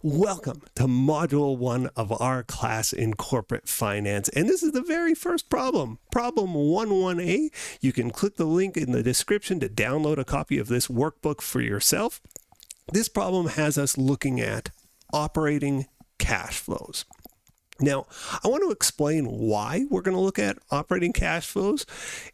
Welcome to Module 1 of our class in Corporate Finance. And this is the very first problem, Problem 11A. You can click the link in the description to download a copy of this workbook for yourself. This problem has us looking at operating cash flows. Now, I want to explain why we're going to look at operating cash flows.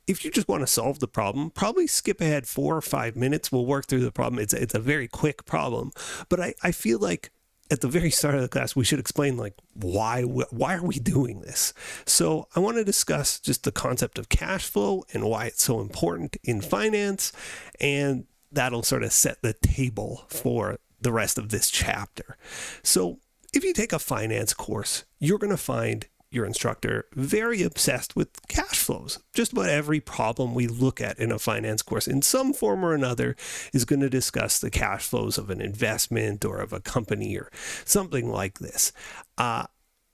If you just want to solve the problem, probably skip ahead 4 or 5 minutes. We'll work through the problem. It's a very quick problem, but I feel like at the very start of the class, we should explain why are we doing this? So I want to discuss just the concept of cash flow and why it's so important in finance, and that'll sort of set the table for the rest of this chapter. So if you take a finance course, you're going to find your instructor very obsessed with cash flows. Just about every problem we look at in a finance course in some form or another is going to discuss the cash flows of an investment or of a company or something like this. And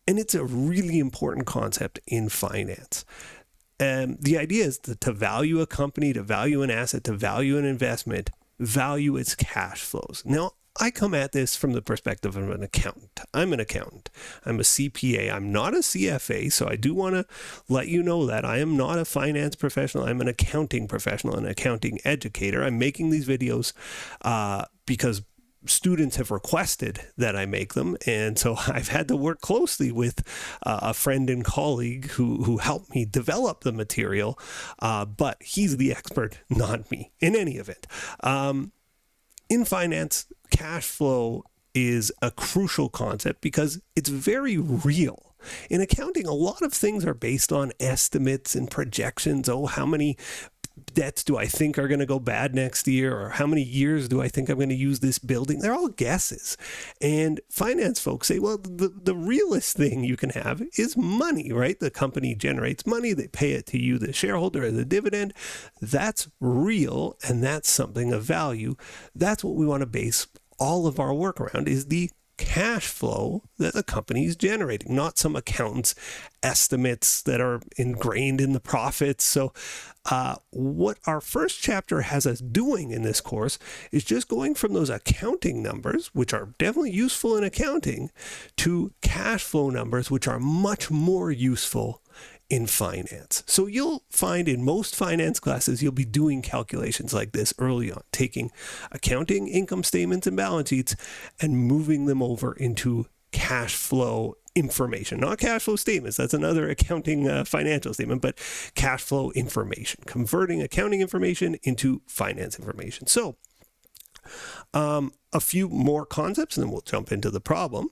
it's a really important concept in finance. The idea is to value a company, to value an asset, to value an investment, value its cash flows. Now, I come at this from the perspective of an accountant. I'm an accountant. I'm a CPA. I'm not a CFA, so I do want to let you know that I am not a finance professional. I'm an accounting professional, an accounting educator. I'm making these videos because students have requested that I make them, and so I've had to work closely with a friend and colleague who helped me develop the material, but he's the expert, not me, in any event. In finance, cash flow is a crucial concept because it's very real. In accounting, a lot of things are based on estimates and projections. Oh, how many debts do I think are going to go bad next year? Or how many years do I think I'm going to use this building? They're all guesses. And finance folks say, well, the realest thing you can have is money, right? The company generates money. They pay it to you, the shareholder, as a dividend. That's real, and that's something of value. That's what we want to base all of our work around, is the cash flow that the company is generating, not some accountant's estimates that are ingrained in the profits. So what our first chapter has us doing in this course is just going from those accounting numbers, which are definitely useful in accounting, to cash flow numbers, which are much more useful in finance. So you'll find in most finance classes, you'll be doing calculations like this early on, taking accounting income statements and balance sheets and moving them over into cash flow information, not cash flow statements. That's another accounting financial statement, but cash flow information, converting accounting information into finance information. So a few more concepts, and then we'll jump into the problem.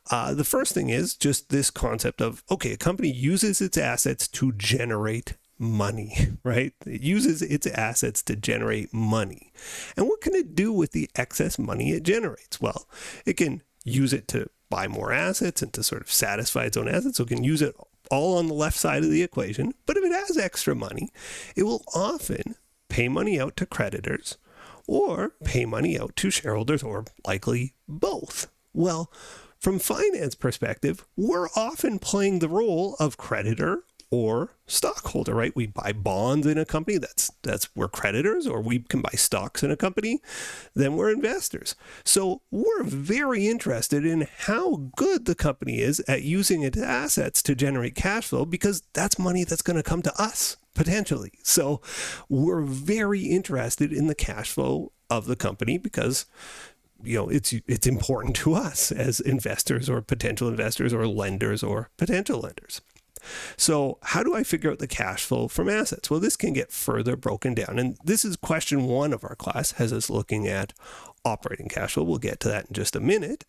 The first thing is just this concept of, okay, a company uses its assets to generate money, right? It uses its assets to generate money. And what can it do with the excess money it generates? Well, it can use it to buy more assets and to sort of satisfy its own assets. So it can use it all on the left side of the equation. But if it has extra money, it will often pay money out to creditors or pay money out to shareholders, or likely both. Well, from finance perspective, we're often playing the role of creditor or stockholder, right? We buy bonds in a company, that's we're creditors, or we can buy stocks in a company, then we're investors. So we're very interested in how good the company is at using its assets to generate cash flow, because that's money that's going to come to us potentially. So we're very interested in the cash flow of the company because it's important to us as investors or potential investors or lenders or potential lenders. So how do I figure out the cash flow from assets? Well, this can get further broken down. And this is question 1 of our class, has us looking at operating cash flow. We'll get to that in just a minute.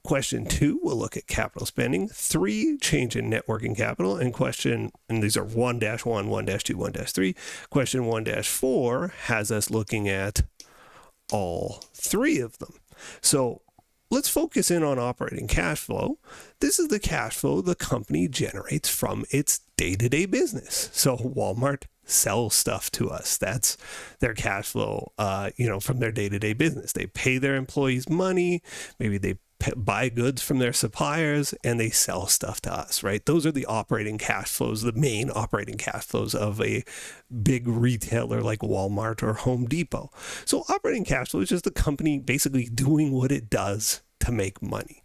Question 2, we'll look at capital spending. 3, change in net working capital. And these are 1-1, 1-2, 1-3. Question 1-4 has us looking at all 3 of them. So let's focus in on operating cash flow. This is the cash flow the company generates from its day-to-day business. So Walmart sells stuff to us. That's their cash flow, from their day-to-day business. They pay their employees money. Maybe they buy goods from their suppliers and they sell stuff to us, right? Those are the operating cash flows, the main operating cash flows of a big retailer like Walmart or Home Depot. So operating cash flow is just the company basically doing what it does to make money.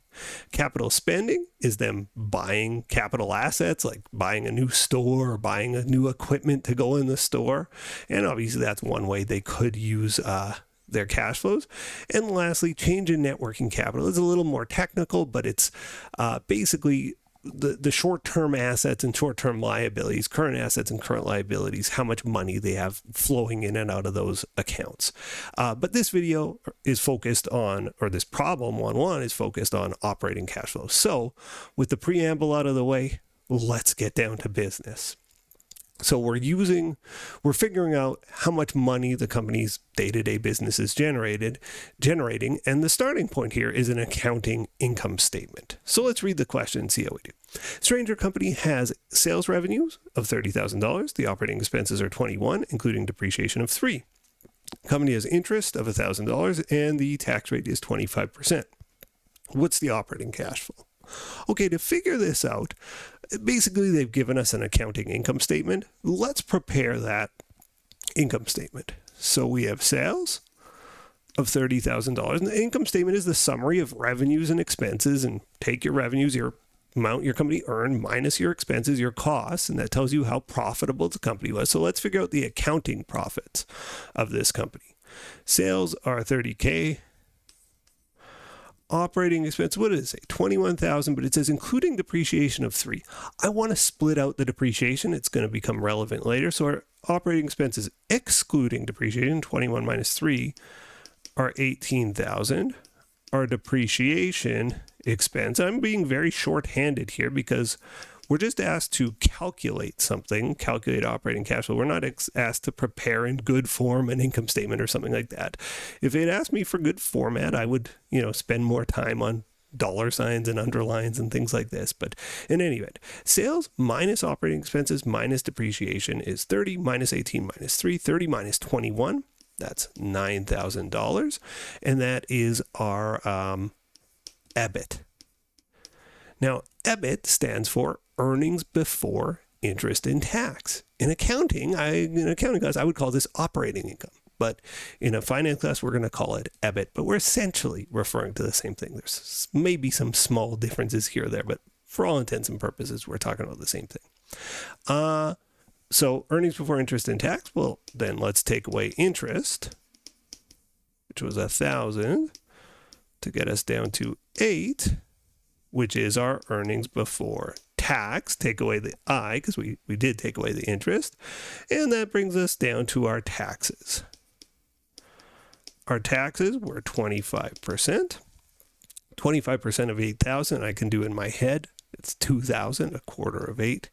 Capital spending is them buying capital assets, like buying a new store or buying a new equipment to go in the store. And obviously that's one way they could use their cash flows. And lastly, change in net working capital is a little more technical, but it's basically the short-term assets and short-term liabilities, current assets and current liabilities, how much money they have flowing in and out of those accounts. But this video is focused on, or this problem 1.1 is focused on operating cash flow. So with the preamble out of the way, let's get down to business. So we're figuring out how much money the company's day-to-day business is generating, and the starting point here is an accounting income statement. So let's read the question and see how we do. Stranger Company has sales revenues of $30,000. The operating expenses are $21,000, including depreciation of $3,000. Company has interest of $1,000, and the tax rate is 25%. What's the operating cash flow? Okay, to figure this out, basically they've given us an accounting income statement. Let's prepare that income statement. So we have sales of $30,000, and the income statement is the summary of revenues and expenses, and take your revenues, your amount your company earned minus your expenses, your costs, and that tells you how profitable the company was. So let's figure out the accounting profits of this company. Sales are $30K. Operating expense, what does it say? $21,000, but it says including depreciation of $3,000. I want to split out the depreciation. It's going to become relevant later. So our operating expenses excluding depreciation, 21 minus 3, are $18,000. Our depreciation expense, I'm being very short-handed here because we're just asked to calculate something, calculate operating cash flow. We're not asked to prepare in good form an income statement or something like that. If they'd asked me for good format, I would, spend more time on dollar signs and underlines and things like this. But in any event, sales minus operating expenses minus depreciation is 30 minus 18 minus 3, 30 minus 21. That's $9,000. And that is our EBIT. Now, EBIT stands for earnings before interest and tax. In accounting class, I would call this operating income. But in a finance class, we're going to call it EBIT. But we're essentially referring to the same thing. There's maybe some small differences here or there, but for all intents and purposes, we're talking about the same thing. So earnings before interest and tax, well, then let's take away interest, which was 1,000, to get us down to 8, which is our earnings before tax. Take away the I, because we did take away the interest. And that brings us down to our taxes. Our taxes were 25%. 25% of 8,000, I can do in my head. It's 2,000. A quarter of 8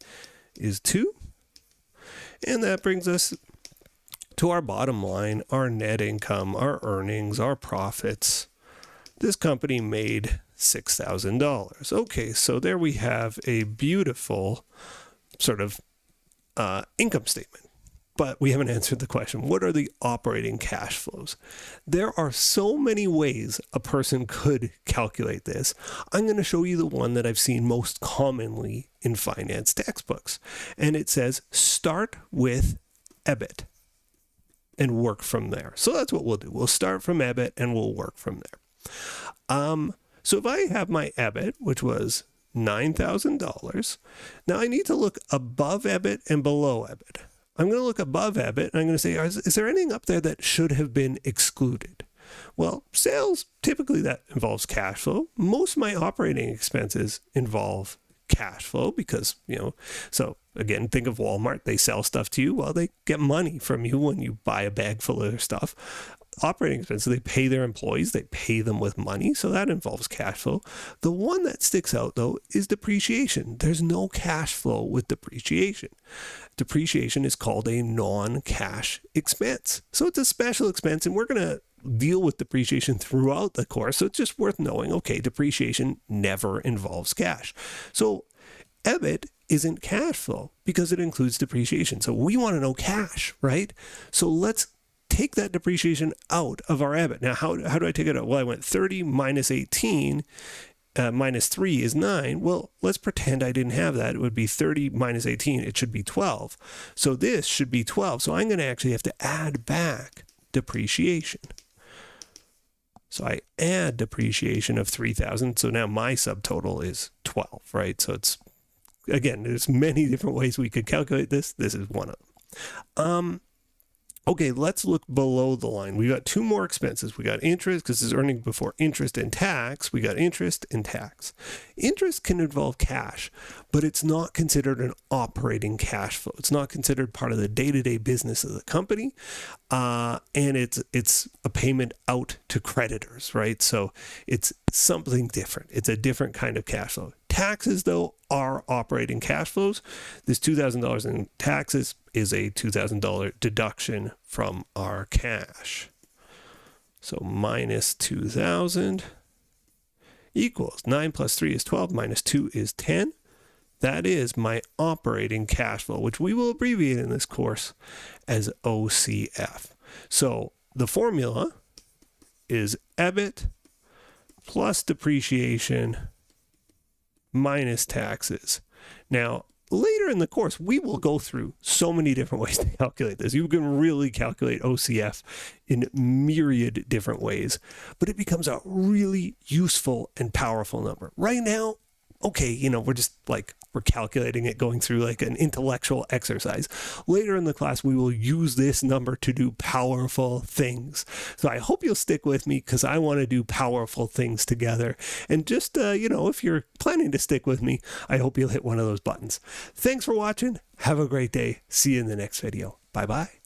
is 2. And that brings us to our bottom line, our net income, our earnings, our profits. This company made $6,000. Okay, so there we have a beautiful sort of income statement. But we haven't answered the question, what are the operating cash flows? There are so many ways a person could calculate this. I'm going to show you the one that I've seen most commonly in finance textbooks. And it says, start with EBIT and work from there. So that's what we'll do. We'll start from EBIT and we'll work from there. So if I have my EBIT, which was $9,000, now I need to look above EBIT and below EBIT. I'm going to look above EBIT and I'm going to say, is there anything up there that should have been excluded? Well, sales, typically that involves cash flow. Most of my operating expenses involve cash flow because, so again, think of Walmart. They sell stuff to you. Well, they get money from you when you buy a bag full of their stuff. Operating expenses, they pay their employees, they pay them with money, so that involves cash flow. The one that sticks out, though, is depreciation. There's no cash flow with depreciation. Depreciation is called a non-cash expense. So it's a special expense, and we're going to deal with depreciation throughout the course, so it's just worth knowing, okay, depreciation never involves cash. So EBIT isn't cash flow because it includes depreciation. So we want to know cash, right? So let's take that depreciation out of our EBIT. Now, how do I take it out? Well, I went 30 minus 18 minus 3 is 9. Well, let's pretend I didn't have that. It would be 30 minus 18. It should be 12. So this should be 12. So I'm going to actually have to add back depreciation. So I add depreciation of 3,000. So now my subtotal is 12, right? So it's, again, there's many different ways we could calculate this. This is one of them. Okay, let's look below the line. We got two more expenses. We got interest, because this is earning before interest and tax. We got interest and tax. Interest can involve cash, but it's not considered an operating cash flow. It's not considered part of the day-to-day business of the company, and it's a payment out to creditors, right? So it's something different. It's a different kind of cash flow. Taxes, though, are operating cash flows. This $2,000 in taxes is a $2,000 deduction from our cash. So minus 2,000 equals 9 plus 3 is 12, minus 2 is 10. That is my operating cash flow, which we will abbreviate in this course as OCF. So the formula is EBIT plus depreciation minus taxes. Now, later in the course, we will go through so many different ways to calculate this. You can really calculate OCF in myriad different ways, but it becomes a really useful and powerful number. Right now, okay, we're calculating it, going through like an intellectual exercise. Later in the class, we will use this number to do powerful things. So I hope you'll stick with me, because I want to do powerful things together. And just, if you're planning to stick with me, I hope you'll hit one of those buttons. Thanks for watching. Have a great day. See you in the next video. Bye-bye.